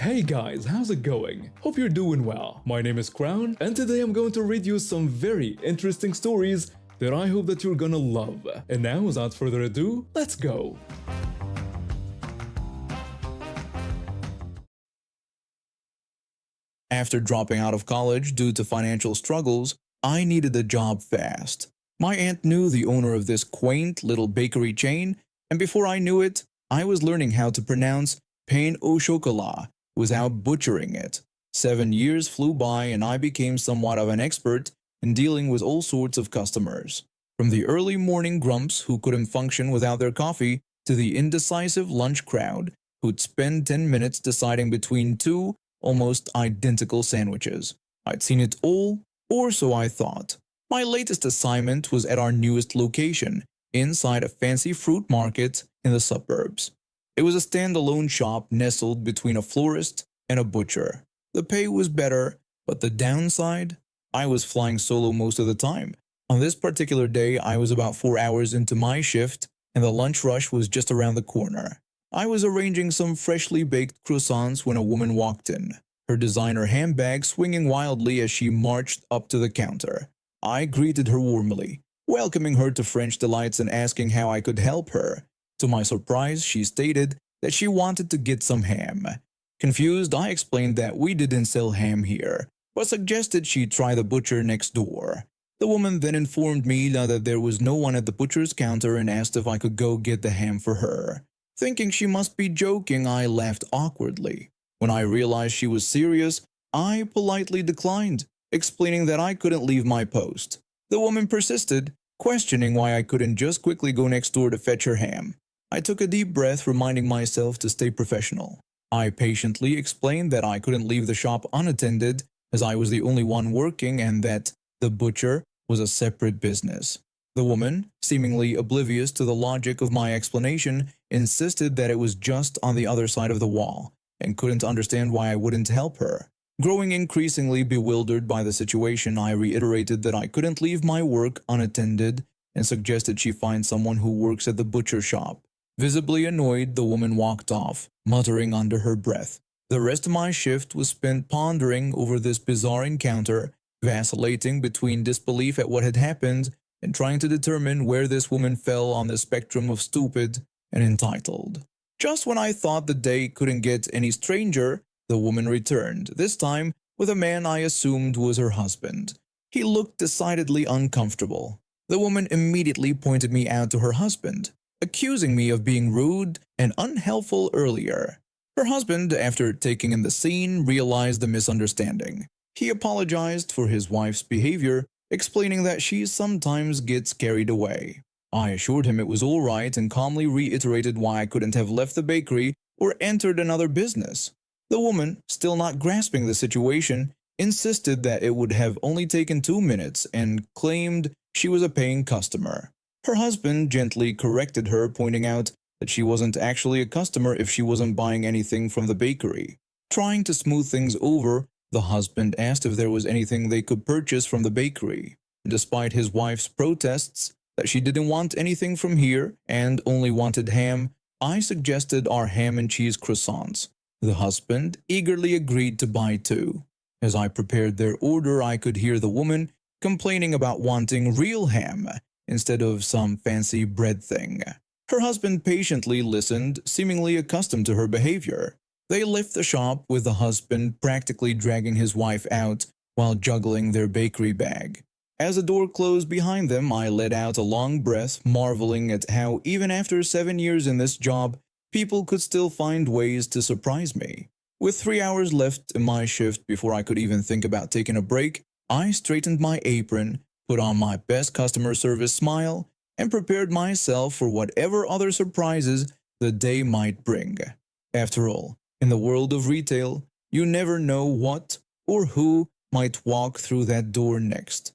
Hey guys, how's it going? Hope you're doing well. My name is Crown, and today I'm going to read you some very interesting stories that I hope that you're gonna love. And now, without further ado, let's go! After dropping out of college due to financial struggles, I needed a job fast. My aunt knew the owner of this quaint little bakery chain, and before I knew it, I was learning how to pronounce pain au chocolat without butchering it. 7 years flew by and I became somewhat of an expert in dealing with all sorts of customers. From the early morning grumps who couldn't function without their coffee to the indecisive lunch crowd who'd spend 10 minutes deciding between two almost identical sandwiches. I'd seen it all, or so I thought. My latest assignment was at our newest location, inside a fancy fruit market in the suburbs. It was a standalone shop nestled between a florist and a butcher. The pay was better, but the downside? I was flying solo most of the time. On this particular day, I was about 4 hours into my shift, and the lunch rush was just around the corner. I was arranging some freshly baked croissants when a woman walked in, her designer handbag swinging wildly as she marched up to the counter. I greeted her warmly, welcoming her to French Delights and asking how I could help her. To my surprise, she stated that she wanted to get some ham. Confused, I explained that we didn't sell ham here, but suggested she try the butcher next door. The woman then informed me that there was no one at the butcher's counter and asked if I could go get the ham for her. Thinking she must be joking, I laughed awkwardly. When I realized she was serious, I politely declined, explaining that I couldn't leave my post. The woman persisted, questioning why I couldn't just quickly go next door to fetch her ham. I took a deep breath, reminding myself to stay professional. I patiently explained that I couldn't leave the shop unattended as I was the only one working and that the butcher was a separate business. The woman, seemingly oblivious to the logic of my explanation, insisted that it was just on the other side of the wall and couldn't understand why I wouldn't help her. Growing increasingly bewildered by the situation, I reiterated that I couldn't leave my work unattended and suggested she find someone who works at the butcher shop. Visibly annoyed, the woman walked off, muttering under her breath. The rest of my shift was spent pondering over this bizarre encounter, vacillating between disbelief at what had happened and trying to determine where this woman fell on the spectrum of stupid and entitled. Just when I thought the day couldn't get any stranger, the woman returned, this time with a man I assumed was her husband. He looked decidedly uncomfortable. The woman immediately pointed me out to her husband, accusing me of being rude and unhelpful earlier. Her husband, after taking in the scene, realized the misunderstanding. He apologized for his wife's behavior, explaining that she sometimes gets carried away. I assured him it was all right and calmly reiterated why I couldn't have left the bakery or entered another business. The woman, still not grasping the situation, insisted that it would have only taken 2 minutes and claimed she was a paying customer. Her husband gently corrected her, pointing out that she wasn't actually a customer if she wasn't buying anything from the bakery. Trying to smooth things over, the husband asked if there was anything they could purchase from the bakery. Despite his wife's protests that she didn't want anything from here and only wanted ham, I suggested our ham and cheese croissants. The husband eagerly agreed to buy 2. As I prepared their order, I could hear the woman complaining about wanting real ham instead of some fancy bread thing. Her husband patiently listened, seemingly accustomed to her behavior. They left the shop with the husband practically dragging his wife out while juggling their bakery bag. As the door closed behind them, I let out a long breath, marveling at how even after 7 years in this job, people could still find ways to surprise me. With 3 hours left in my shift before I could even think about taking a break, I straightened my apron, put on my best customer service smile, and prepared myself for whatever other surprises the day might bring. After all, in the world of retail, you never know what or who might walk through that door next.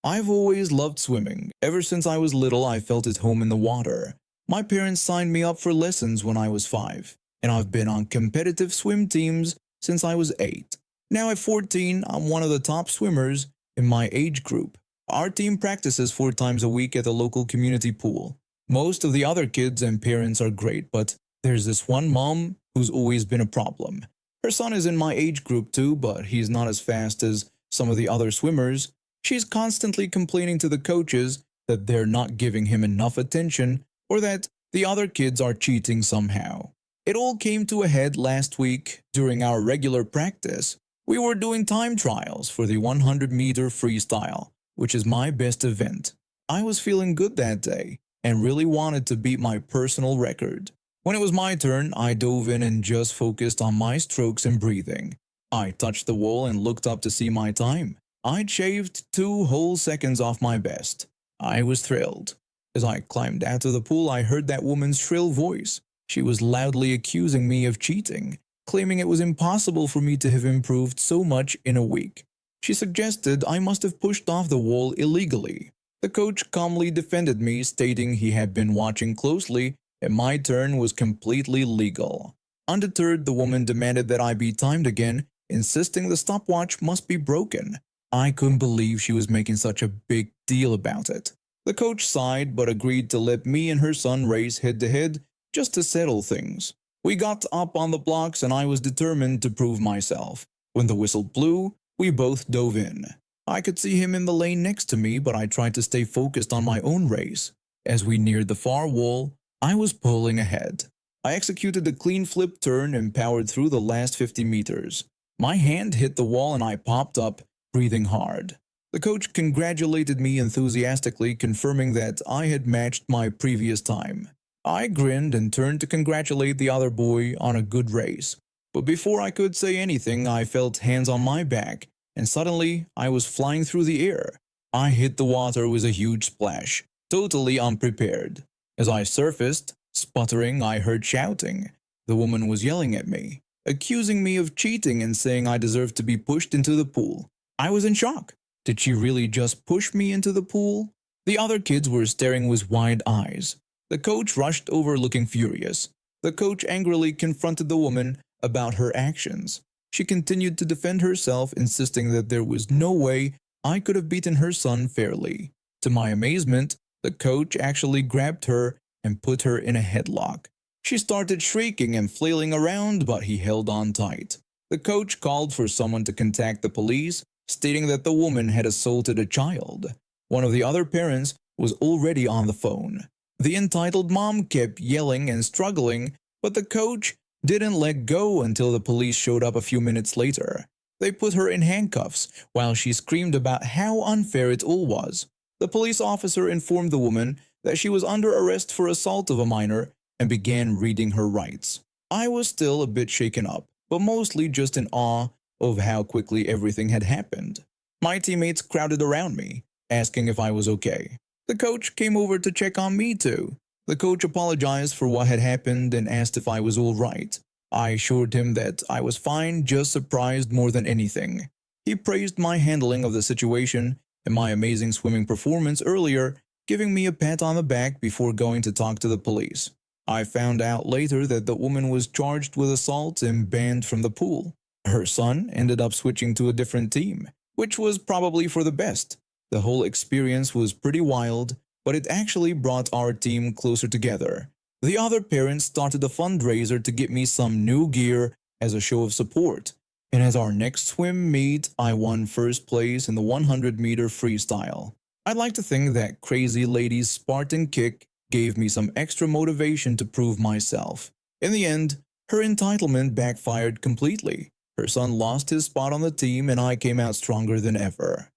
I've always loved swimming. Ever since I was little, I felt at home in the water. My parents signed me up for lessons when I was 5, and I've been on competitive swim teams since I was 8. Now at 14, I'm one of the top swimmers in my age group. Our team practices 4 times a week at the local community pool. Most of the other kids and parents are great, but There's this one mom who's always been a problem. Her son is in my age group too, but he's not as fast as some of the other swimmers. She's constantly complaining to the coaches that they're not giving him enough attention or that the other kids are cheating somehow. It all came to a head last week during our regular practice. We were doing time trials for the 100-meter freestyle, which is my best event. I was feeling good that day and really wanted to beat my personal record. When it was my turn, I dove in and just focused on my strokes and breathing. I touched the wall and looked up to see my time. I'd shaved 2 whole seconds off my best. I was thrilled. As I climbed out of the pool, I heard that woman's shrill voice. She was loudly accusing me of cheating, claiming it was impossible for me to have improved so much in a week. She suggested I must have pushed off the wall illegally. The coach calmly defended me, stating he had been watching closely and my turn was completely legal. Undeterred, the woman demanded that I be timed again, insisting the stopwatch must be broken. I couldn't believe she was making such a big deal about it. The coach sighed but agreed to let me and her son race head-to-head just to settle things. We got up on the blocks and I was determined to prove myself. When the whistle blew, we both dove in. I could see him in the lane next to me, but I tried to stay focused on my own race. As we neared the far wall, I was pulling ahead. I executed a clean flip turn and powered through the last 50 meters. My hand hit the wall and I popped up, breathing hard. The coach congratulated me enthusiastically, confirming that I had matched my previous time. I grinned and turned to congratulate the other boy on a good race. But before I could say anything, I felt hands on my back, and suddenly I was flying through the air. I hit the water with a huge splash, totally unprepared. As I surfaced, sputtering, I heard shouting. The woman was yelling at me, accusing me of cheating and saying I deserved to be pushed into the pool. I was in shock. Did she really just push me into the pool? The other kids were staring with wide eyes. The coach rushed over looking furious. The coach angrily confronted the woman about her actions. She continued to defend herself, insisting that there was no way I could have beaten her son fairly. To my amazement, the coach actually grabbed her and put her in a headlock. She started shrieking and flailing around, but he held on tight. The coach called for someone to contact the police, stating that the woman had assaulted a child. One of the other parents was already on the phone. The entitled mom kept yelling and struggling, but the coach didn't let go until the police showed up a few minutes later. They put her in handcuffs while she screamed about how unfair it all was. The police officer informed the woman that she was under arrest for assault of a minor and began reading her rights. I was still a bit shaken up, but mostly just in awe of how quickly everything had happened. My teammates crowded around me, asking if I was okay. The coach came over to check on me too. The coach apologized for what had happened and asked if I was all right. I assured him that I was fine, just surprised more than anything. He praised my handling of the situation and my amazing swimming performance earlier, giving me a pat on the back before going to talk to the police. I found out later that the woman was charged with assault and banned from the pool. Her son ended up switching to a different team, which was probably for the best. The whole experience was pretty wild, but it actually brought our team closer together. The other parents started a fundraiser to get me some new gear as a show of support. And at our next swim meet, I won first place in the 100-meter freestyle. I'd like to think that crazy lady's Spartan kick gave me some extra motivation to prove myself. In the end, her entitlement backfired completely. Her son lost his spot on the team and I came out stronger than ever.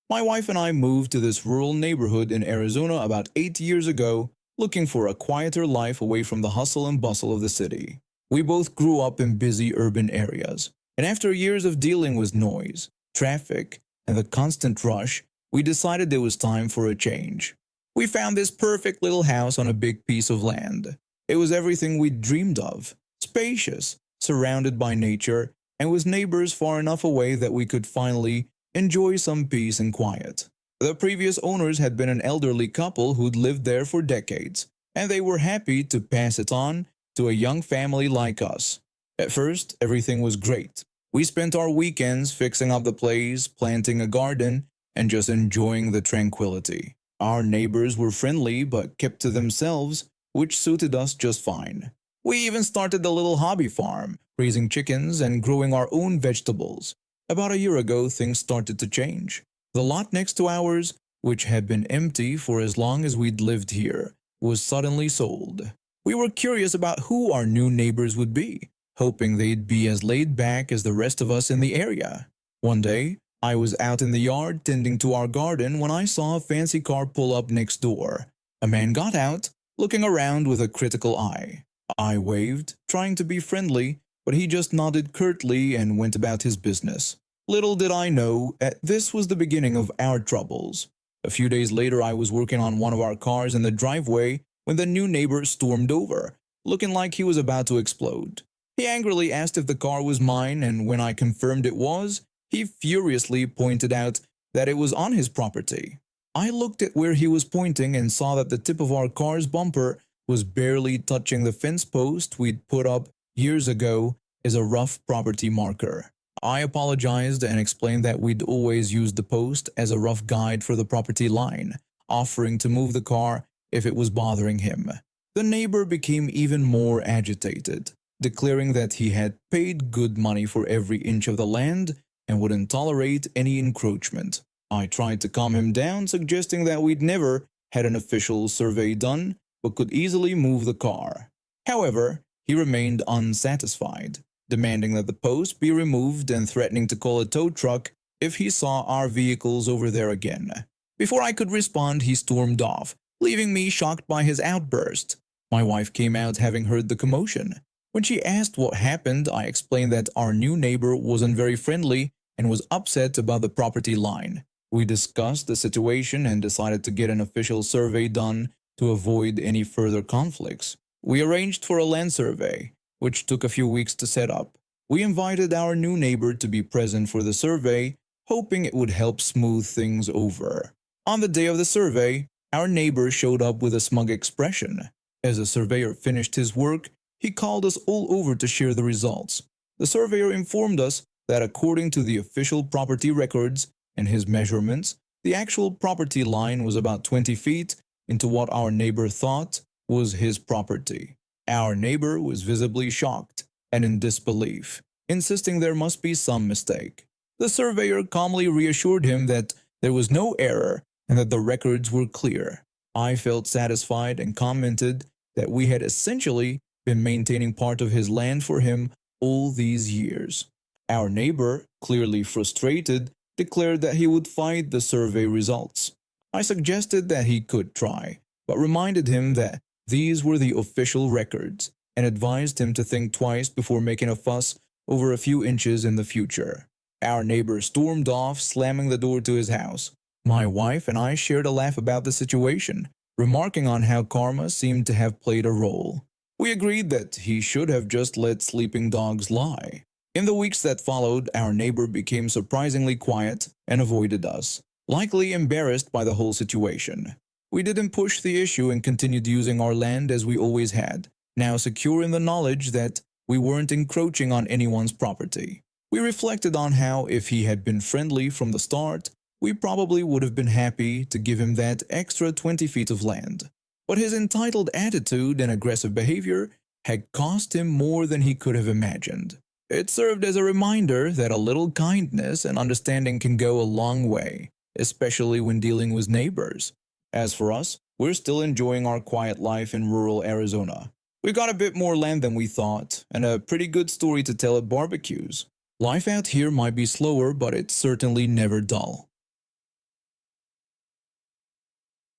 My wife and I moved to this rural neighborhood in Arizona about 8 years ago, looking for a quieter life away from the hustle and bustle of the city. We both grew up in busy urban areas, and after years of dealing with noise, traffic, and the constant rush, we decided it was time for a change. We found this perfect little house on a big piece of land. It was everything we'd dreamed of, spacious, surrounded by nature, and with neighbors far enough away that we could finally enjoy some peace and quiet. The previous owners had been an elderly couple who'd lived there for decades, and they were happy to pass it on to a young family like us. At first, everything was great. We spent our weekends fixing up the place, planting a garden, and just enjoying the tranquility. Our neighbors were friendly but kept to themselves, which suited us just fine. We even started a little hobby farm, raising chickens and growing our own vegetables. About a year ago, things started to change. The lot next to ours, which had been empty for as long as we'd lived here, was suddenly sold. We were curious about who our new neighbors would be, hoping they'd be as laid back as the rest of us in the area. One day, I was out in the yard tending to our garden when I saw a fancy car pull up next door. A man got out, looking around with a critical eye. I waved, trying to be friendly, but he just nodded curtly and went about his business. Little did I know that this was the beginning of our troubles. A few days later, I was working on one of our cars in the driveway when the new neighbor stormed over, looking like he was about to explode. He angrily asked if the car was mine, and when I confirmed it was, he furiously pointed out that it was on his property. I looked at where he was pointing and saw that the tip of our car's bumper was barely touching the fence post we'd put up years ago as a rough property marker. I apologized and explained that we'd always used the post as a rough guide for the property line, offering to move the car if it was bothering him. The neighbor became even more agitated, declaring that he had paid good money for every inch of the land and wouldn't tolerate any encroachment. I tried to calm him down, suggesting that we'd never had an official survey done, but could easily move the car. However, he remained unsatisfied, demanding that the post be removed and threatening to call a tow truck if he saw our vehicles over there again. Before I could respond, he stormed off, leaving me shocked by his outburst. My wife came out having heard the commotion. When she asked what happened, I explained that our new neighbor wasn't very friendly and was upset about the property line. We discussed the situation and decided to get an official survey done to avoid any further conflicts. We arranged for a land survey, which took a few weeks to set up. We invited our new neighbor to be present for the survey, hoping it would help smooth things over. On the day of the survey, our neighbor showed up with a smug expression. As the surveyor finished his work, he called us all over to share the results. The surveyor informed us that according to the official property records and his measurements, the actual property line was about 20 feet into what our neighbor thought was his property. Our neighbor was visibly shocked and in disbelief, insisting there must be some mistake. The surveyor calmly reassured him that there was no error and that the records were clear. I felt satisfied and commented that we had essentially been maintaining part of his land for him all these years. Our neighbor, clearly frustrated, declared that he would fight the survey results. I suggested that he could try, but reminded him that these were the official records and advised him to think twice before making a fuss over a few inches in the future. Our neighbor stormed off, slamming the door to his house. My wife and I shared a laugh about the situation, remarking on how karma seemed to have played a role. We agreed that he should have just let sleeping dogs lie. In the weeks that followed, our neighbor became surprisingly quiet and avoided us, likely embarrassed by the whole situation. We didn't push the issue and continued using our land as we always had, now secure in the knowledge that we weren't encroaching on anyone's property. We reflected on how, if he had been friendly from the start, we probably would have been happy to give him that extra 20 feet of land. But his entitled attitude and aggressive behavior had cost him more than he could have imagined. It served as a reminder that a little kindness and understanding can go a long way, especially when dealing with neighbors. As for us, we're still enjoying our quiet life in rural Arizona. We got a bit more land than we thought, and a pretty good story to tell at barbecues. Life out here might be slower, but it's certainly never dull.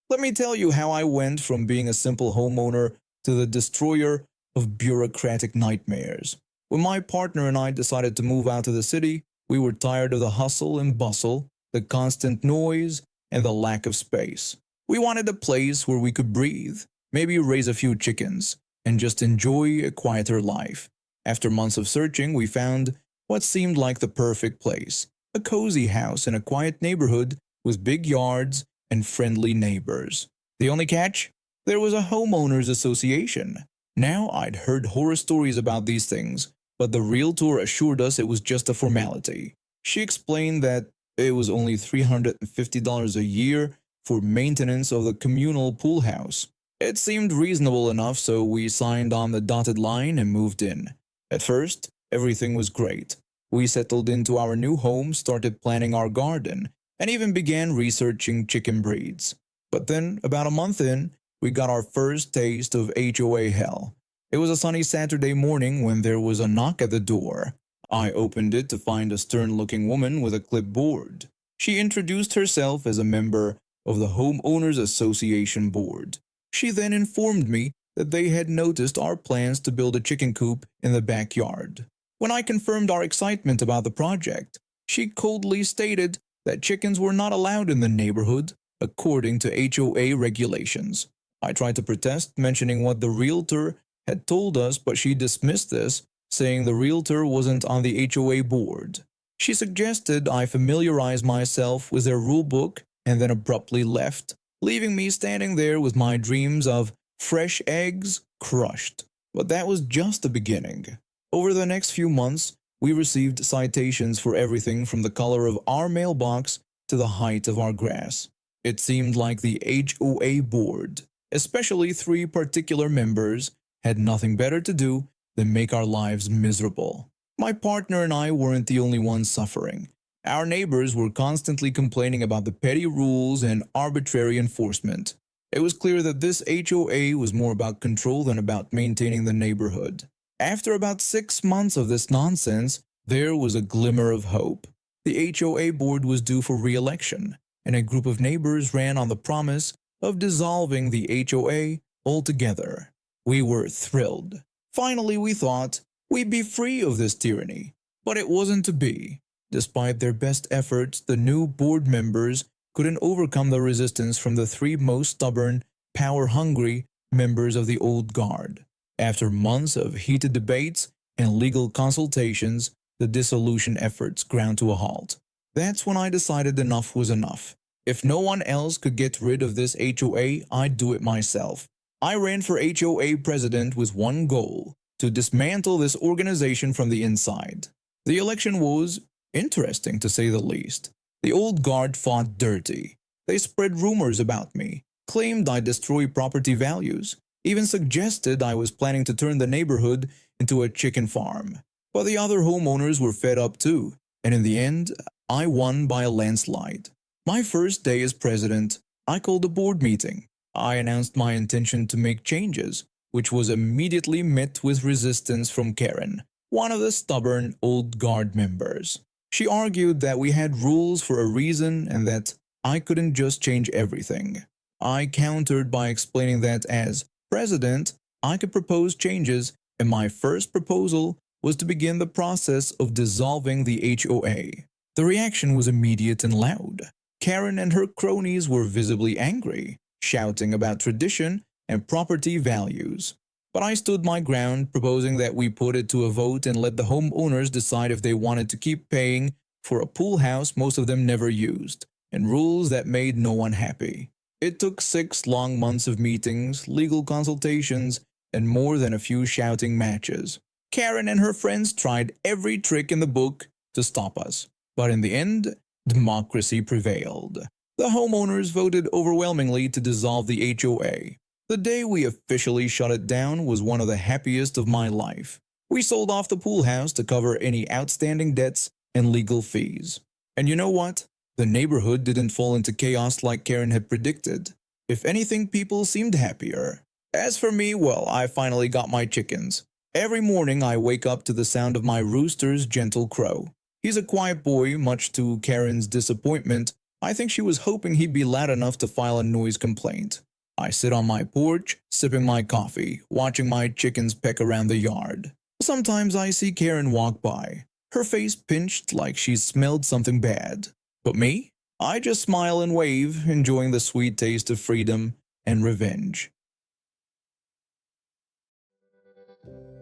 Let me tell you how I went from being a simple homeowner to the destroyer of bureaucratic nightmares. When my partner and I decided to move out to the city, we were tired of the hustle and bustle, the constant noise, and the lack of space. We wanted a place where we could breathe, maybe raise a few chickens, and just enjoy a quieter life. After months of searching, we found what seemed like the perfect place, a cozy house in a quiet neighborhood with big yards and friendly neighbors. The only catch? There was a homeowners association. Now I'd heard horror stories about these things, but the realtor assured us it was just a formality. She explained that it was only $350 a year for maintenance of the communal pool house. It seemed reasonable enough, so we signed on the dotted line and moved in. At first, everything was great. We settled into our new home, started planning our garden, and even began researching chicken breeds. But then, about a month in, we got our first taste of HOA hell. It was a sunny Saturday morning when there was a knock at the door. I opened it to find a stern-looking woman with a clipboard. She introduced herself as a member of the Homeowners Association Board. She then informed me that they had noticed our plans to build a chicken coop in the backyard. When I confirmed our excitement about the project, she coldly stated that chickens were not allowed in the neighborhood according to HOA regulations. I tried to protest, mentioning what the realtor had told us, but she dismissed this, saying the realtor wasn't on the HOA board. She suggested I familiarize myself with their rulebook and then abruptly left, leaving me standing there with my dreams of fresh eggs crushed. But that was just the beginning. Over the next few months, we received citations for everything from the color of our mailbox to the height of our grass. It seemed like the HOA board, especially 3 particular members, had nothing better to do than make our lives miserable. My partner and I weren't the only ones suffering. Our neighbors were constantly complaining about the petty rules and arbitrary enforcement. It was clear that this HOA was more about control than about maintaining the neighborhood. After about 6 months of this nonsense, there was a glimmer of hope. The HOA board was due for re-election, and a group of neighbors ran on the promise of dissolving the HOA altogether. We were thrilled. Finally, we thought we'd be free of this tyranny, but it wasn't to be. Despite their best efforts, the new board members couldn't overcome the resistance from the 3 most stubborn, power-hungry members of the old guard. After months of heated debates and legal consultations, the dissolution efforts ground to a halt. That's when I decided enough was enough. If no one else could get rid of this HOA, I'd do it myself. I ran for HOA president with one goal: to dismantle this organization from the inside. The election was interesting, to say the least. The old guard fought dirty. They spread rumors about me, claimed I destroy property values, even suggested I was planning to turn the neighborhood into a chicken farm. But the other homeowners were fed up too, and in the end, I won by a landslide. My first day as president, I called a board meeting. I announced my intention to make changes, which was immediately met with resistance from Karen, one of the stubborn old guard members. She argued that we had rules for a reason and that I couldn't just change everything. I countered by explaining that as president, I could propose changes, and my first proposal was to begin the process of dissolving the HOA. The reaction was immediate and loud. Karen and her cronies were visibly angry, shouting about tradition and property values. But I stood my ground, proposing that we put it to a vote and let the homeowners decide if they wanted to keep paying for a pool house most of them never used, and rules that made no one happy. It took 6 long months of meetings, legal consultations, and more than a few shouting matches. Karen and her friends tried every trick in the book to stop us, but in the end, democracy prevailed. The homeowners voted overwhelmingly to dissolve the HOA. The day we officially shut it down was one of the happiest of my life. We sold off the pool house to cover any outstanding debts and legal fees. And you know what? The neighborhood didn't fall into chaos like Karen had predicted. If anything, people seemed happier. As for me, well, I finally got my chickens. Every morning I wake up to the sound of my rooster's gentle crow. He's a quiet boy, much to Karen's disappointment. I think she was hoping he'd be loud enough to file a noise complaint. I sit on my porch, sipping my coffee, watching my chickens peck around the yard. Sometimes I see Karen walk by, her face pinched like she's smelled something bad. But me? I just smile and wave, enjoying the sweet taste of freedom and revenge.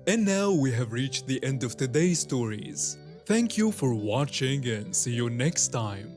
And now we have reached the end of today's stories. Thank you for watching and see you next time.